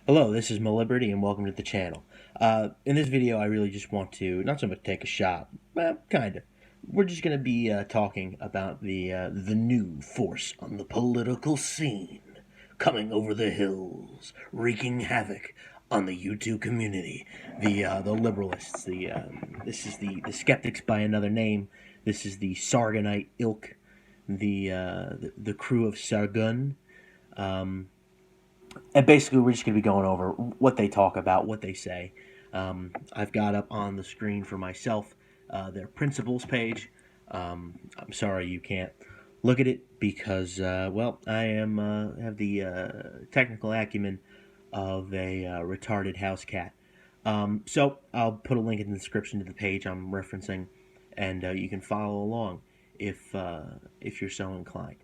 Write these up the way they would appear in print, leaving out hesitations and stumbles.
Hello, this is Liberty, and welcome to the channel. In this video, I really just want to not so much take a shot, well, kind of. We're just going to be talking about the new force on the political scene, coming over the hills, wreaking havoc on the YouTube community. The liberalists. This is the skeptics by another name. This is the Sargonite ilk, the crew of Sargon. Um, and basically, we're just going to be going over what they talk about, what they say. I've got up on the screen for myself their principles page. I'm sorry you can't look at it because, I am have the technical acumen of a retarded house cat. So I'll put a link in the description to the page I'm referencing, and you can follow along if you're so inclined.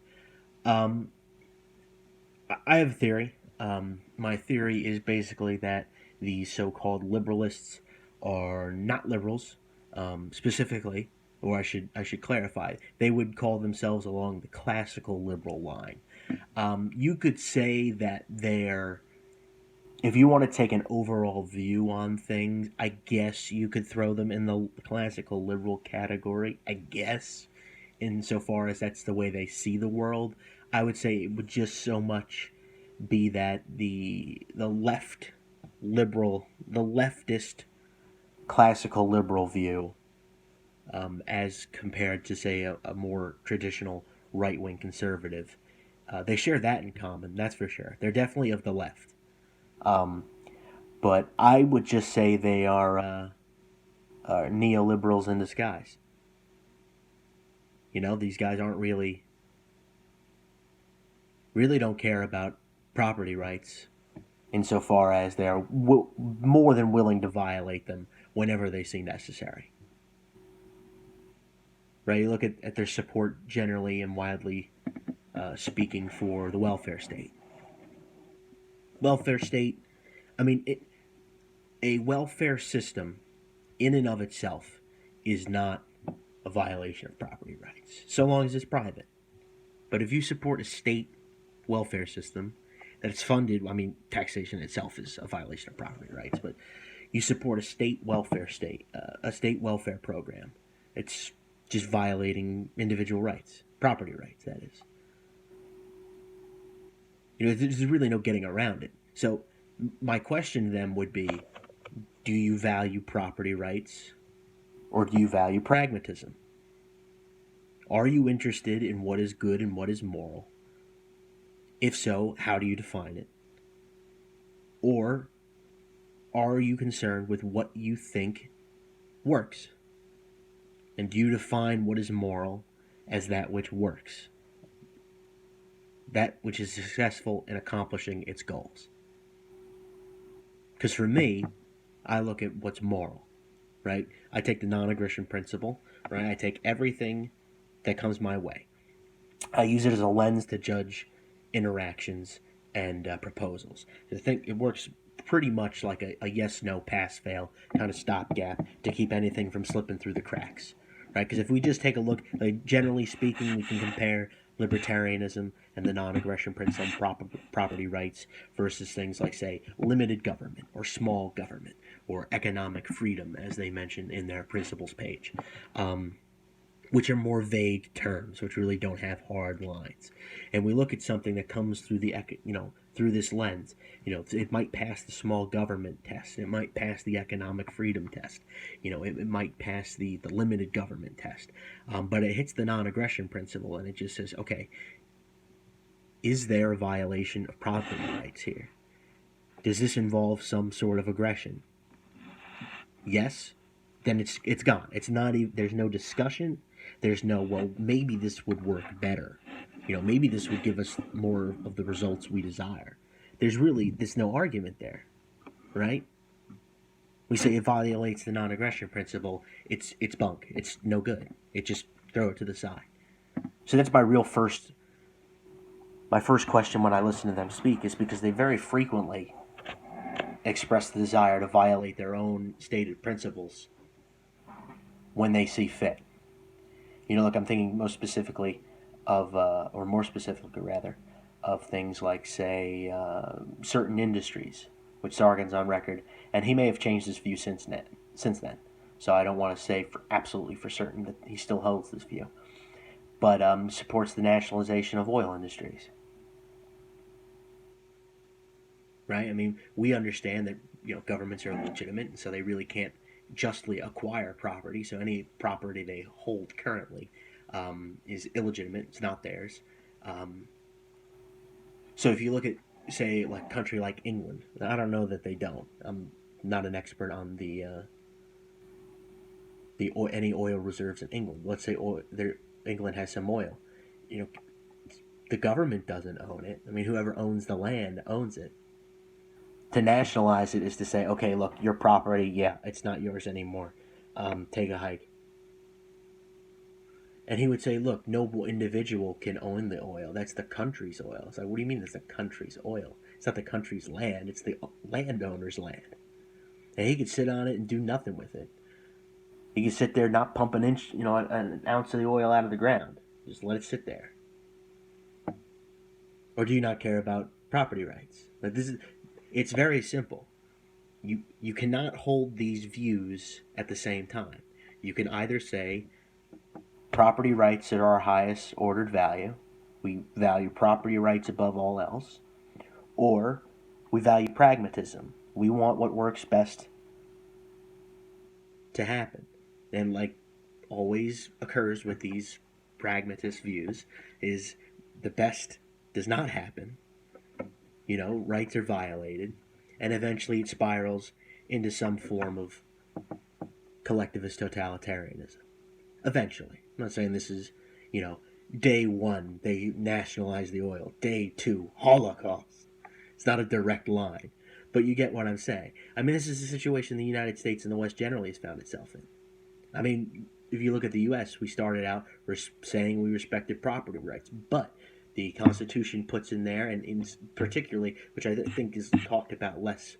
Um, I have a theory. My theory is basically that the so-called liberalists are not liberals, specifically, or I should clarify. They would call themselves along the classical liberal line. You could say that they're, if you want to take an overall view on things, I guess you could throw them in the classical liberal category. I guess, insofar as that's the way they see the world. I would say it would just so much be that the left liberal, the leftist classical liberal view, as compared to say a more traditional right wing conservative, they share that in common. That's for sure. They're definitely of the left, um, but I would just say they are neoliberals in disguise. You know, these guys aren't really don't care about property rights insofar as they are more than willing to violate them whenever they see necessary. Right? You look at their support generally and widely speaking for the welfare state. Welfare state, I mean, a welfare system in and of itself is not a violation of property rights, so long as it's private. But if you support a state welfare system that it's funded, I mean, taxation itself is a violation of property rights, but you support a state welfare program. It's just violating individual rights, property rights, that is. You know, there's really no getting around it. So, my question to them would be, do you value property rights or do you value pragmatism? Are you interested in what is good and what is moral? If so, how do you define it? Or are you concerned with what you think works? And do you define what is moral as that which works? That which is successful in accomplishing its goals? Because for me, I look at what's moral, right? I take the non aggression principle, right? I take everything that comes my way. I use it as a lens to judge interactions and proposals. I think it works pretty much like a yes, no, pass, fail kind of stopgap to keep anything from slipping through the cracks, right? Because if we just take a look, like, generally speaking, we can compare libertarianism and the non-aggression principle on property rights versus things like, say, limited government or small government or economic freedom, as they mention in their principles page. Which are more vague terms, which really don't have hard lines. And we look at something that comes through through this lens. It might pass the small government test. It might pass the economic freedom test. It might pass the limited government test. But it hits the non-aggression principle, and it just says, okay, is there a violation of property rights here? Does this involve some sort of aggression? Yes, then it's gone. It's not even. There's no discussion. There's no, well, maybe this would work better. Maybe this would give us more of the results we desire. There's no argument there, right? We say it violates the non-aggression principle. It's bunk. It's no good. It just throw it to the side. So that's my first question when I listen to them speak, is because they very frequently express the desire to violate their own stated principles when they see fit. Look, I'm thinking most specifically of, or more specifically rather, of things like, say, certain industries. which Sargon's on record, and he may have changed his view since then. So I don't want to say absolutely for certain that he still holds this view, but supports the nationalization of oil industries. Right? I mean, we understand that governments are legitimate, and so they really can't justly acquire property. So any property they hold currently is illegitimate; it's not theirs. Um, so if you look at, say, like a country like England, I don't know that they don't. I'm not an expert on any oil reserves in England. Let's say England has some oil. You know, the government doesn't own it. I mean, whoever owns the land owns it. To nationalize it is to say, okay, look, your property, yeah, it's not yours anymore. Take a hike. And he would say, look, no individual can own the oil. That's the country's oil. It's like, what do you mean that's the country's oil? It's not the country's land. It's the landowner's land. And he could sit on it and do nothing with it. He could sit there, not pump an ounce of the oil out of the ground. Just let it sit there. Or do you not care about property rights? Like it's very simple. You cannot hold these views at the same time. You can either say property rights are our highest ordered value. We value property rights above all else. Or we value pragmatism. We want what works best to happen. And like always occurs with these pragmatist views is the best does not happen. Rights are violated, and eventually it spirals into some form of collectivist totalitarianism. Eventually. I'm not saying this is, day one, they nationalize the oil. Day two, Holocaust. It's not a direct line. But you get what I'm saying. I mean, this is a situation the United States and the West generally has found itself in. I mean, if you look at the U.S., we started out saying we respected property rights, but the Constitution puts in there, and in particularly, which I think is talked about less,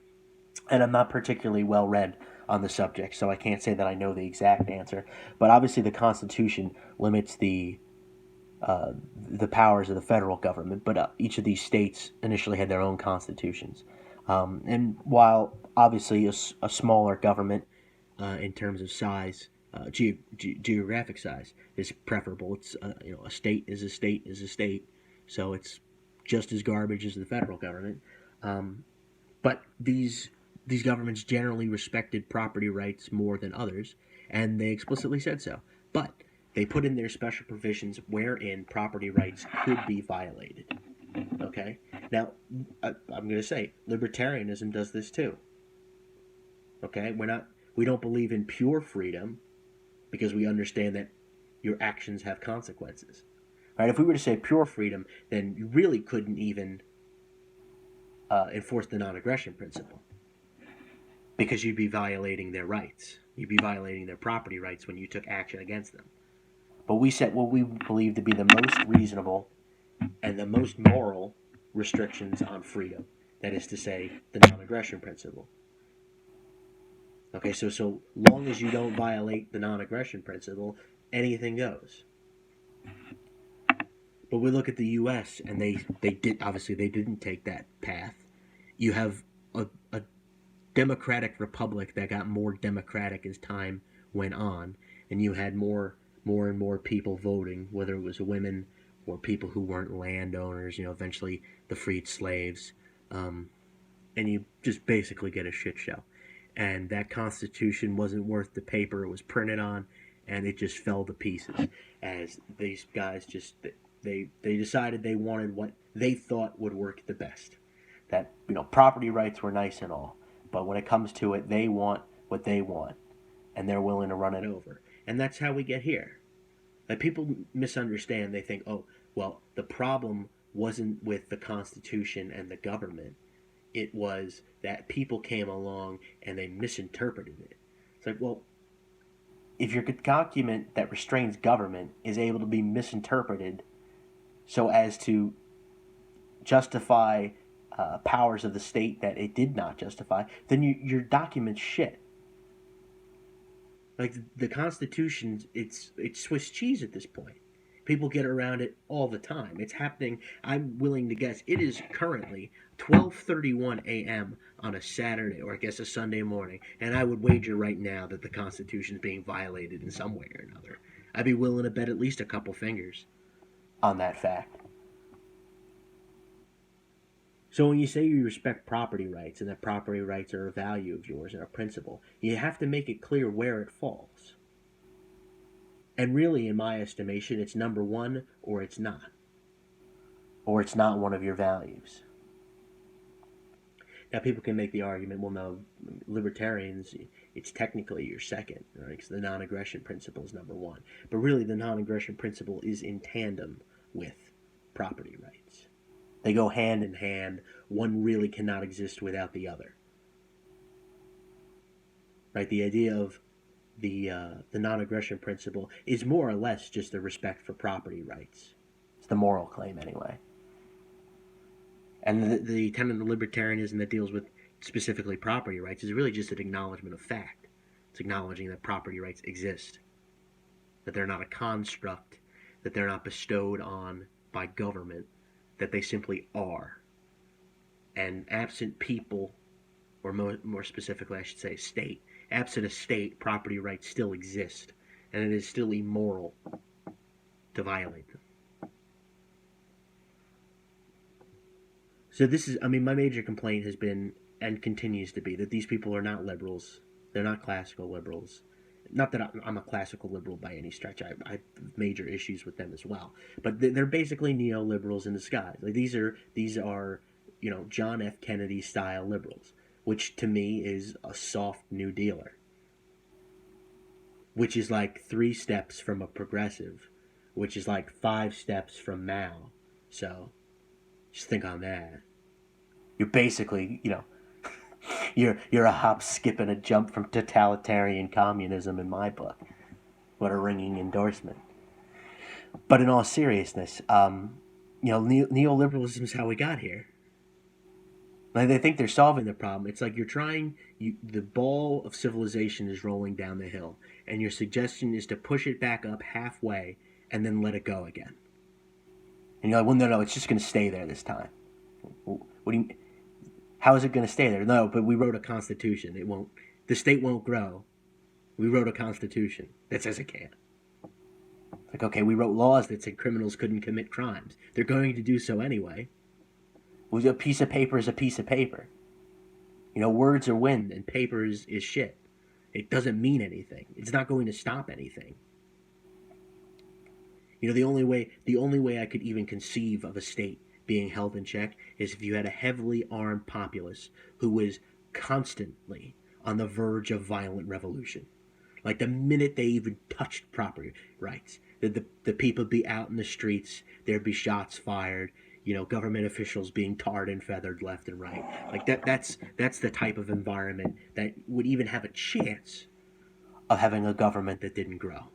and I'm not particularly well read on the subject, so I can't say that I know the exact answer. But obviously, the Constitution limits the powers of the federal government, but each of these states initially had their own constitutions. And while obviously a smaller government in terms of size, geographic size, is preferable. It's a state is a state is a state, so it's just as garbage as the federal government. But these governments generally respected property rights more than others, and they explicitly said so. But they put in their special provisions wherein property rights could be violated. Okay? Now, I'm going to say, libertarianism does this too. Okay? We don't believe in pure freedom because we understand that your actions have consequences. Right? If we were to say pure freedom, then you really couldn't even enforce the non-aggression principle because you'd be violating their rights. You'd be violating their property rights when you took action against them. But we set what we believe to be the most reasonable and the most moral restrictions on freedom. That is to say, the non-aggression principle. Okay, so long as you don't violate the non-aggression principle, anything goes. But we look at the U.S. and they didn't take that path. You have a democratic republic that got more democratic as time went on, and you had more and more people voting, whether it was women or people who weren't landowners. Eventually the freed slaves, and you just basically get a shit show. And that Constitution wasn't worth the paper it was printed on, and it just fell to pieces as these guys just they decided they wanted what they thought would work the best. That property rights were nice and all, but when it comes to it, they want what they want, and they're willing to run it over. And that's how we get here. Like, people misunderstand. They think, oh, well, the problem wasn't with the Constitution and the government. It was that people came along and they misinterpreted it. It's like, well, if your document that restrains government is able to be misinterpreted so as to justify powers of the state that it did not justify, then your document's shit. Like, the Constitution, it's Swiss cheese at this point, People get around it all the time. It's happening. I'm willing to guess it is currently 12:31 a.m. on a Saturday, or I guess a Sunday morning, and I would wager right now that the Constitution is being violated in some way or another. I'd be willing to bet at least a couple fingers on that fact. So when you say you respect property rights and that property rights are a value of yours and a principle, you have to make it clear where it falls. And really, in my estimation, it's number one or it's not. Or it's not one of your values. Now, people can make the argument, well, no, libertarians, it's technically your second, right? Because the non-aggression principle is number one. But really, the non-aggression principle is in tandem with property rights. They go hand in hand. One really cannot exist without the other. Right? The idea of the non-aggression principle is more or less just a respect for property rights. It's the moral claim, anyway. And the tenet of libertarianism that deals with specifically property rights is really just an acknowledgement of fact. It's acknowledging that property rights exist, that they're not a construct, that they're not bestowed on by government, that they simply are. And absent people, or more specifically, I should say, state, absent a state, property rights still exist, and it is still immoral to violate them. So this is, I mean, my major complaint has been, and continues to be, that these people are not liberals. They're not classical liberals. Not that I'm a classical liberal by any stretch. I have major issues with them as well. But they're basically neoliberals in disguise. Like these are John F. Kennedy style liberals, which to me is a soft New Dealer, which is like 3 steps from a progressive, which is like 5 steps from Mao. So just think on that. You're basically, you're a hop, skip, and a jump from totalitarian communism in my book. What a ringing endorsement. But in all seriousness, neoliberalism is how we got here. Like they think they're solving the problem. It's like the ball of civilization is rolling down the hill, and your suggestion is to push it back up halfway and then let it go again. And you're like, well, no, it's just going to stay there this time. What do you? How is it going to stay there? No, but we wrote a constitution. It won't. The state won't grow. We wrote a constitution that says it can't. Like, okay, we wrote laws that said criminals couldn't commit crimes. They're going to do so anyway. A piece of paper is a piece of paper. Words are wind and paper is shit. It doesn't mean anything. It's not going to stop anything. The only way I could even conceive of a state being held in check is if you had a heavily armed populace who was constantly on the verge of violent revolution. Like the minute they even touched property rights, the people would be out in the streets, there'd be shots fired, government officials being tarred and feathered left and right. Like that's the type of environment that would even have a chance of having a government that didn't grow.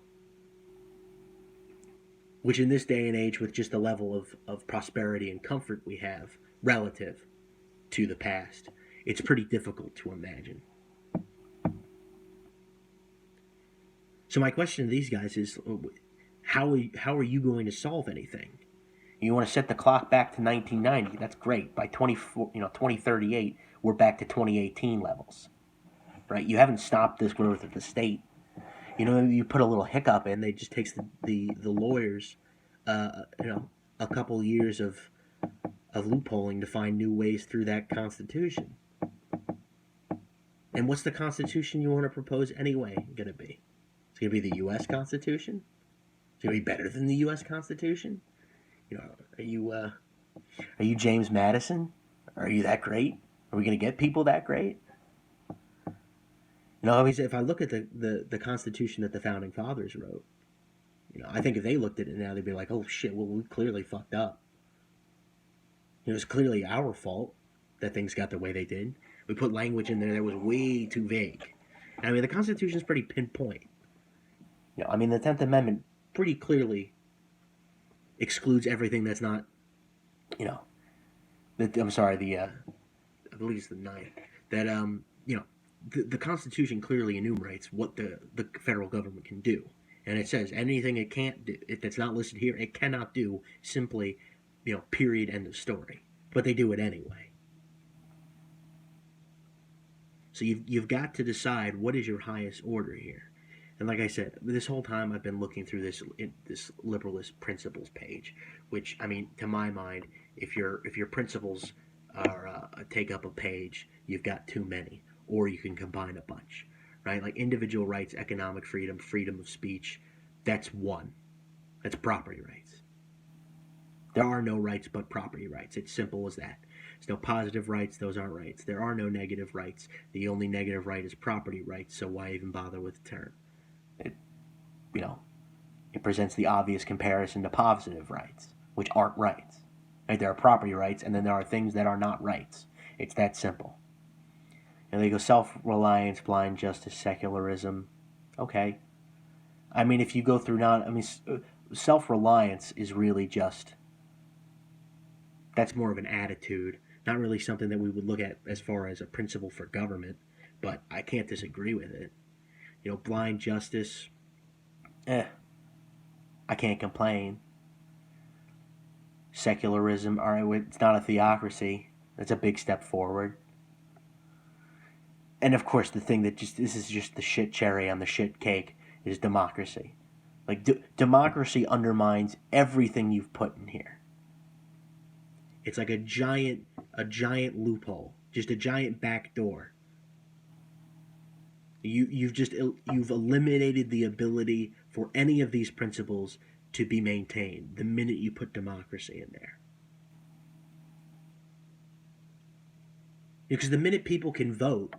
Which in this day and age, with just the level of prosperity and comfort we have relative to the past, it's pretty difficult to imagine. So my question to these guys is, how are you going to solve anything? You want to set the clock back to 1990, that's great. By 2038, we're back to 2018 levels, right? You haven't stopped this growth of the state. You put a little hiccup in, it just takes the lawyers, a couple years of loopholing to find new ways through that Constitution. And what's the Constitution you want to propose anyway going to be? It's going to be the U.S. Constitution? It's going to be better than the U.S. Constitution? Are you James Madison? Are you that great? Are we going to get people that great? If I look at the Constitution that the Founding Fathers wrote, I think if they looked at it now, they'd be like, oh shit, well, we clearly fucked up. It's clearly our fault that things got the way they did. We put language in there that was way too vague. And the Constitution is pretty pinpoint. The 10th Amendment pretty clearly excludes everything that's not, I believe it's the 9th, that, the Constitution clearly enumerates what the federal government can do. And it says anything it can't do, if it's not listed here, it cannot do. Simply, period, end of story. But they do it anyway. So you've got to decide what is your highest order here. And like I said, this whole time I've been looking through this liberalist principles page, which, I mean, to my mind, if your principles are take up a page, you've got too many, or you can combine a bunch, right? Like individual rights, economic freedom, freedom of speech. That's one. That's property rights. There are no rights but property rights. It's simple as that. There's no positive rights, those aren't rights. There are no negative rights. The only negative right is property rights, so why even bother with the term? It, you know, it presents the obvious comparison to positive rights, which aren't rights. Right? There are property rights, and then there are things that are not rights. It's that simple. And they go self-reliance, blind justice, secularism. Okay. I mean, if you go through self-reliance is really just, that's more of an attitude, not really something that we would look at as far as a principle for government, but I can't disagree with it. Blind justice, I can't complain. Secularism, all right, it's not a theocracy. That's a big step forward. And of course, the thing that this is just the shit cherry on the shit cake is democracy. Like, democracy undermines everything you've put in here. It's like a giant loophole, just a giant back door. You've eliminated the ability for any of these principles to be maintained the minute you put democracy in there. Because the minute people can vote,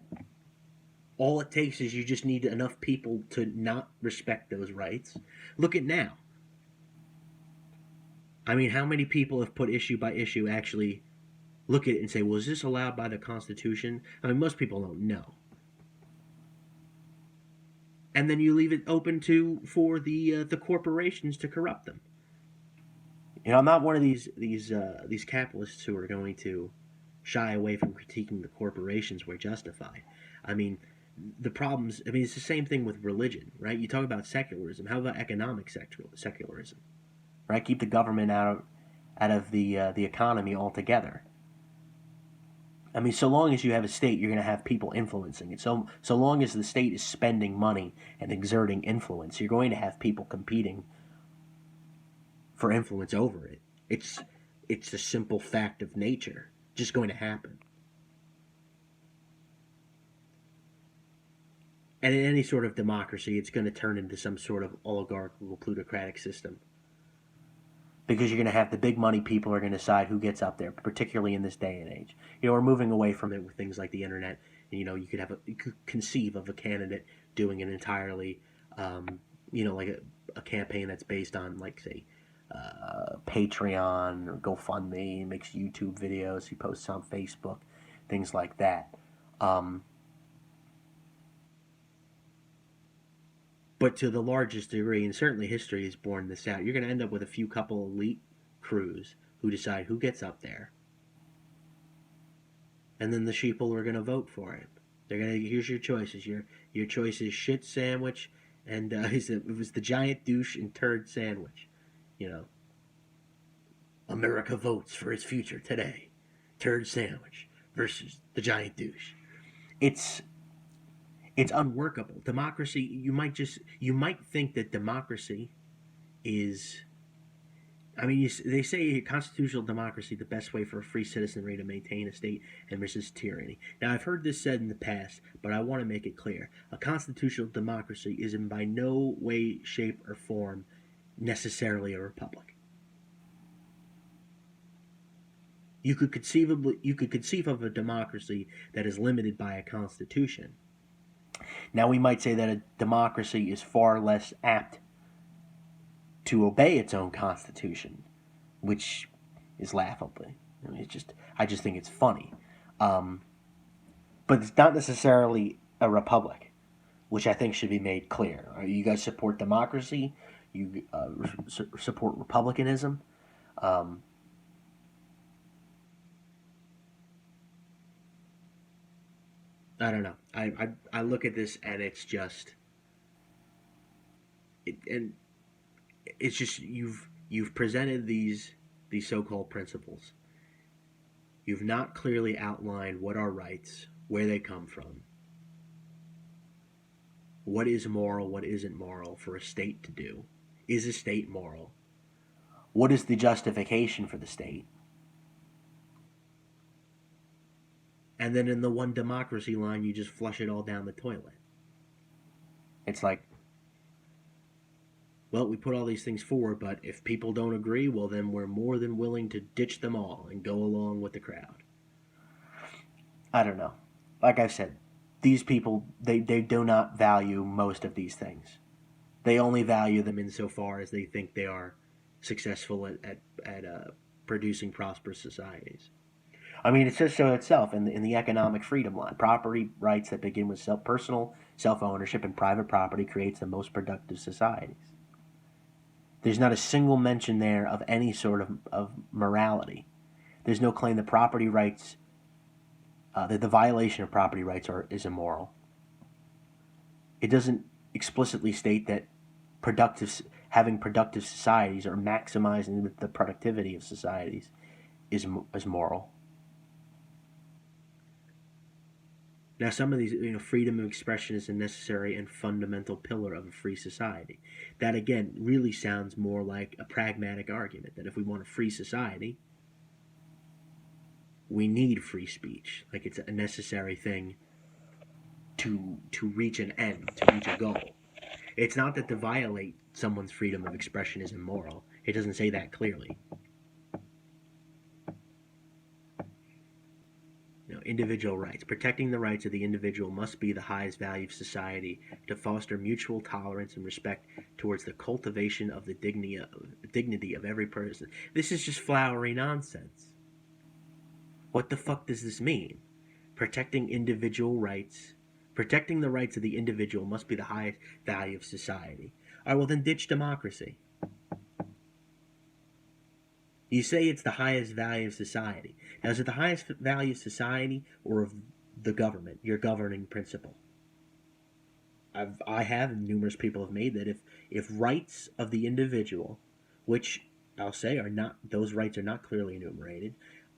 all it takes is you just need enough people to not respect those rights. Look at now. I mean, how many people have put issue by issue actually look at it and say, well, is this allowed by the Constitution? I mean, most people don't know. And then you leave it open for the corporations to corrupt them. I'm not one of these capitalists who are going to shy away from critiquing the corporations where justified. I mean, the problems. I mean, it's the same thing with religion, right? You talk about secularism. How about economic secularism? Right? Keep the government out of the economy altogether. I mean, so long as you have a state, you're going to have people influencing it. So long as the state is spending money and exerting influence, you're going to have people competing for influence over it. It's a simple fact of nature, just going to happen. And in any sort of democracy, it's going to turn into some sort of oligarchical plutocratic system. Because you're going to have the big money people are going to decide who gets up there, particularly in this day and age. We're moving away from it with things like the internet. And, you could conceive of a candidate doing an entirely, like a campaign that's based on, like, say, Patreon or GoFundMe. He makes YouTube videos. He posts on Facebook, things like that. But to the largest degree, and certainly history has borne this out, you're going to end up with a few couple elite crews who decide who gets up there. And then the sheeple are going to vote for it. They're going to, here's your choices. Your choice is shit sandwich, and it was the giant douche and turd sandwich. America votes for its future today. Turd sandwich versus the giant douche. It's unworkable. Democracy, you might think that democracy is, I mean, they say constitutional democracy, the best way for a free citizenry to maintain a state and resist tyranny. Now, I've heard this said in the past, but I want to make it clear. A constitutional democracy is in by no way, shape, or form necessarily a republic. You could conceive of a democracy that is limited by a constitution. Now, we might say that a democracy is far less apt to obey its own constitution, which is laughable. I mean, I just think it's funny. But it's not necessarily a republic, which I think should be made clear. You guys support democracy? You support republicanism? I don't know. I look at this and it's just, And it's just you've presented these so-called principles. You've not clearly outlined what are rights, where they come from, what is moral, what isn't moral for a state to do. Is a state moral? What is the justification for the state? And then in the one democracy line, you just flush it all down the toilet. It's like, well, we put all these things forward, but if people don't agree, well, then we're more than willing to ditch them all and go along with the crowd. I don't know. Like I said, these people, they do not value most of these things. They only value them insofar as they think they are successful at producing prosperous societies. I mean, it says so itself in the economic freedom line. Property rights that begin with personal self-ownership and private property creates the most productive societies. There's not a single mention there of any sort of morality. There's no claim that property rights, that the violation of property rights is immoral. It doesn't explicitly state that having productive societies or maximizing the productivity of societies is moral. Now, some of these, freedom of expression is a necessary and fundamental pillar of a free society. That, again, really sounds more like a pragmatic argument, that if we want a free society, we need free speech. Like, it's a necessary thing to reach an end, to reach a goal. It's not that to violate someone's freedom of expression is immoral. It doesn't say that clearly. Individual rights. Protecting the rights of the individual must be the highest value of society to foster mutual tolerance and respect towards the cultivation of the dignity of every person. This is just flowery nonsense. What the fuck does this mean? Protecting individual rights. Protecting the rights of the individual must be the highest value of society. All right, well then ditch democracy. You say it's the highest value of society. Now, is it the highest value of society or of the government, your governing principle? I have, and numerous people have made that if rights of the individual, which I'll say those rights are not clearly enumerated,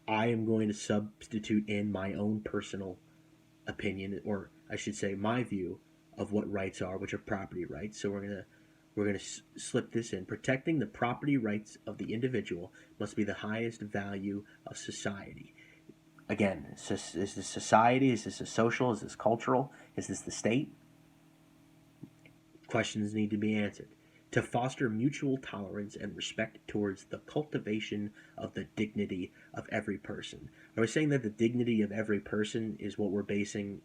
I am going to substitute in my own personal opinion, or I should say my view of what rights are, which are property rights. So we're going to slip this in. Protecting the property rights of the individual must be the highest value of society. Again, is this society? Is this a social? Is this cultural? Is this the state? Questions need to be answered. To foster mutual tolerance and respect towards the cultivation of the dignity of every person. Are we saying that the dignity of every person is what we're basing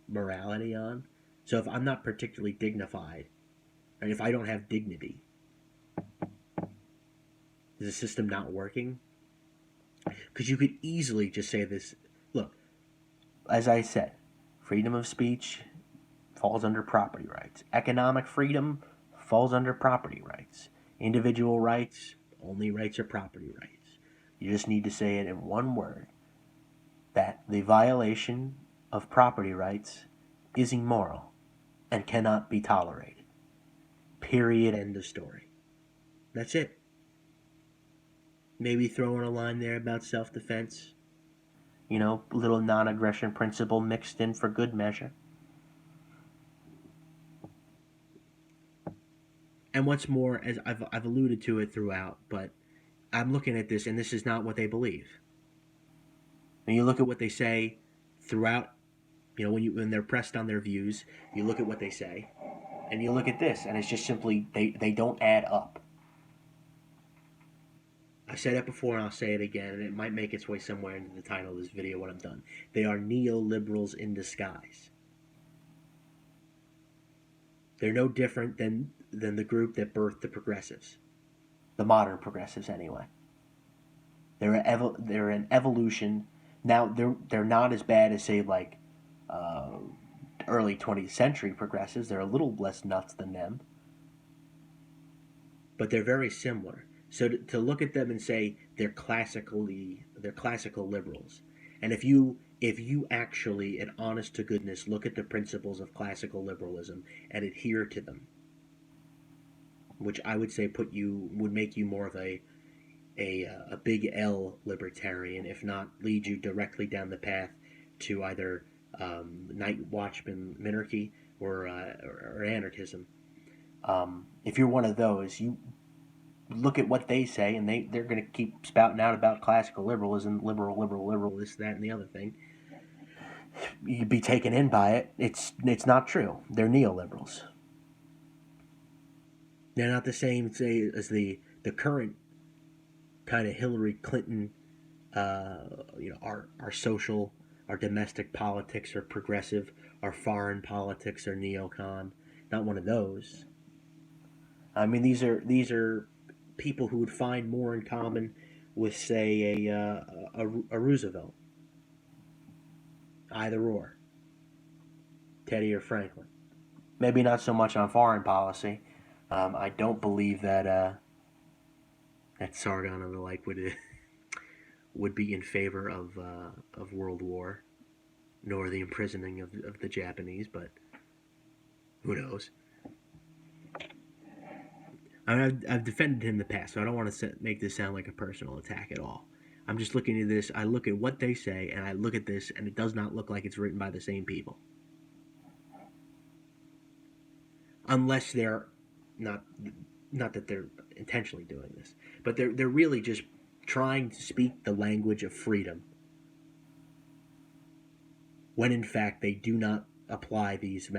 morality on? So if I'm not particularly dignified, and if I don't have dignity, is the system not working? Because you could easily just say this. Look, as I said, freedom of speech falls under property rights. Economic freedom falls under property rights. Individual rights, only rights are property rights. You just need to say it in one word, that the violation of property rights is immoral and cannot be tolerated. Period. End of story. That's it. Maybe throw in a line there about self-defense. Little non-aggression principle mixed in for good measure. And what's more, as I've alluded to it throughout, but I'm looking at this, and this is not what they believe. And you look at what they say throughout, when they're pressed on their views, you look at what they say, and you look at this, and it's just simply, they don't add up. I said it before, and I'll say it again, and it might make its way somewhere into the title of this video when I'm done. They are neoliberals in disguise. They're no different than the group that birthed the progressives. The modern progressives, anyway. They're an evolution. Now, they're not as bad as, say, like early 20th century progressives. They're a little less nuts than them. But they're very similar. So to look at them and say they're classical liberals, and if you actually, in honest to goodness, look at the principles of classical liberalism and adhere to them, which I would say would make you more of a big L libertarian, if not lead you directly down the path to either night watchman minarchy or anarchism. If you're one of those, you look at what they say, and they're going to keep spouting out about classical liberalism, liberal, this, that, and the other thing. You'd be taken in by it. It's not true. They're neoliberals. They're not the same, say, as the current kind of Hillary Clinton. Our social, our domestic politics are progressive. Our foreign politics are neocon. Not one of those. I mean, these are people who would find more in common with, say, a Roosevelt, either or, Teddy or Franklin. Maybe not so much on foreign policy. I don't believe that Sargon and the like would be in favor of World War, nor the imprisoning of the Japanese. But who knows? I mean, I've defended him in the past, so I don't want to make this sound like a personal attack at all. I'm just looking at this. I look at what they say, and I look at this, and it does not look like it's written by the same people, unless they're not that they're intentionally doing this, but they're really just trying to speak the language of freedom, when in fact they do not apply these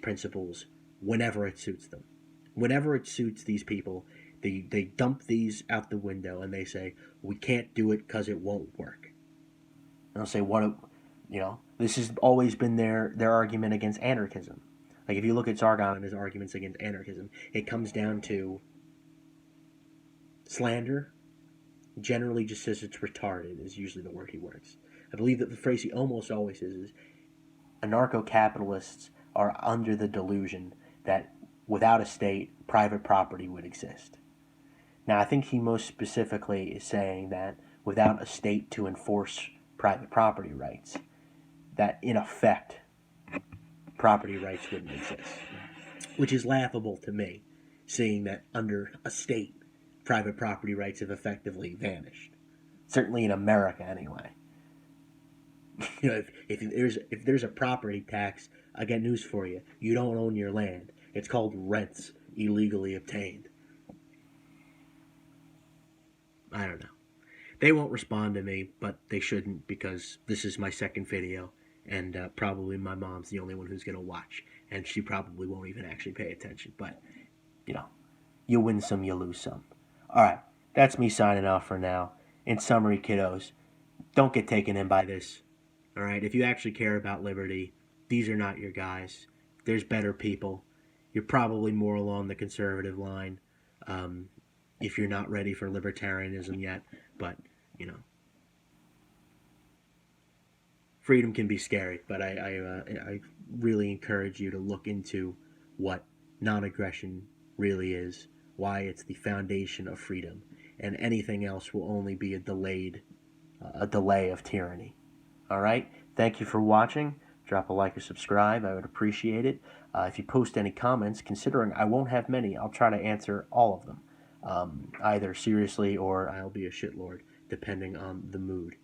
principles whenever it suits them. Whenever it suits these people, they dump these out the window and they say, we can't do it because it won't work. And I'll say, this has always been their argument against anarchism. Like, if you look at Sargon and his arguments against anarchism, it comes down to slander. Generally just says it's retarded is usually the word he works. I believe that the phrase he almost always says is, anarcho-capitalists are under the delusion that without a state, private property would exist. Now, I think he most specifically is saying that without a state to enforce private property rights, that in effect, property rights wouldn't exist. Which is laughable to me, seeing that under a state, private property rights have effectively vanished. Certainly in America, anyway. If there's a property tax, I got news for you. You don't own your land. It's called rents illegally obtained. I don't know. They won't respond to me, but they shouldn't, because this is my second video, and probably my mom's the only one who's going to watch, and she probably won't even actually pay attention. But, you win some, you lose some. Alright, that's me signing off for now. In summary, kiddos, don't get taken in by this. Alright, if you actually care about liberty, these are not your guys. There's better people. You're probably more along the conservative line, if you're not ready for libertarianism yet. But, freedom can be scary, but I really encourage you to look into what non-aggression really is, why it's the foundation of freedom, and anything else will only be a delay of tyranny. All right? Thank you for watching. Drop a like or subscribe. I would appreciate it. If you post any comments, considering I won't have many, I'll try to answer all of them, either seriously or I'll be a shitlord, depending on the mood.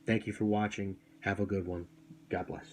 Thank you for watching. Have a good one. God bless.